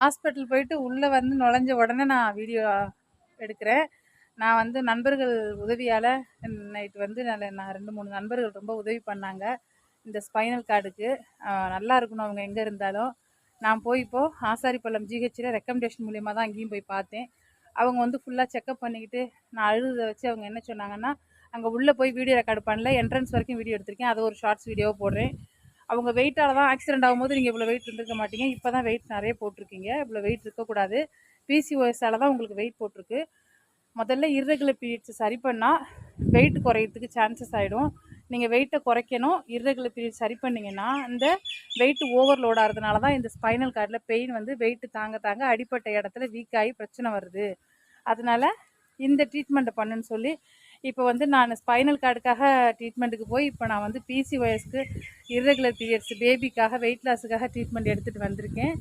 Hospital போயிட்டு உள்ளே வந்து நுழைஞ்ச உடனே நான் வீடியோ எடுக்கிறேன். நான் வந்து நண்பர்கள் உதவியால் நைட்டு வந்து நான் 2, 3 நண்பர்கள் ரொம்ப உதவி பண்ணாங்க இந்த ஸ்பைனல் கார்டுக்கு. நல்லா இருக்கணும் அவங்க எங்கே இருந்தாலும். நான் போய் இப்போது ஆசாரிப்பள்ளம் ஜிஹெச்சில் ரெக்கமெண்டேஷன் மூலியமாக தான் அங்கேயும் போய் பார்த்தேன். அவங்க வந்து ஃபுல்லாக செக்கப் பண்ணிக்கிட்டு நான் அழுததை வச்சு அவங்க என்ன சொன்னாங்கன்னா, அங்கே உள்ளே போய் வீடியோ ரெக்கார்டு பண்ணல, என்ட்ரன்ஸ் வரைக்கும் வீடியோ எடுத்திருக்கேன், அதை ஒரு ஷார்ட்ஸ் வீடியோவை போடுறேன். அவங்க வெயிட்டால் தான் ஆக்சிடென்ட் ஆகும்போது நீங்கள் இவ்வளோ வெயிட் இருந்திருக்க மாட்டீங்க, இப்போ தான் வெயிட் நிறைய போட்டிருக்கீங்க, இவ்வளோ வெயிட் இருக்கக்கூடாது, பிசிஓஎஸால் தான் உங்களுக்கு வெயிட் போட்டிருக்கு. முதல்ல இர்ரெகுலர் பீரியட்ஸ் சரி பண்ணால் வெயிட் குறையிறதுக்கு சான்சஸ் ஆகிடும். நீங்கள் வெயிட்டை குறைக்கணும். இர்ரெகுலர் பீரியட் சரி பண்ணிங்கன்னா இந்த வெயிட் ஓவர்லோட் ஆகிறதுனால தான் இந்த ஸ்பைனல் கார்டில் பெயின் வந்து வெயிட்டு தாங்க தாங்க அடிப்பட்ட இடத்துல வீக் ஆகி பிரச்சனை வருது. அதனால் இந்த ட்ரீட்மெண்ட்டை பண்ணுன்னு சொல்லி இப்போ வந்து நான் ஸ்பைனல் கார்டுக்காக ட்ரீட்மெண்ட்டுக்கு போய் இப்போ நான் வந்து பிசிஓஎஸ்க்கு இர்ரெகுலர் பீரியட்ஸ் பேபிக்காக வெயிட் லாஸுக்காக ட்ரீட்மெண்ட் எடுத்துகிட்டு வந்திருக்கேன்.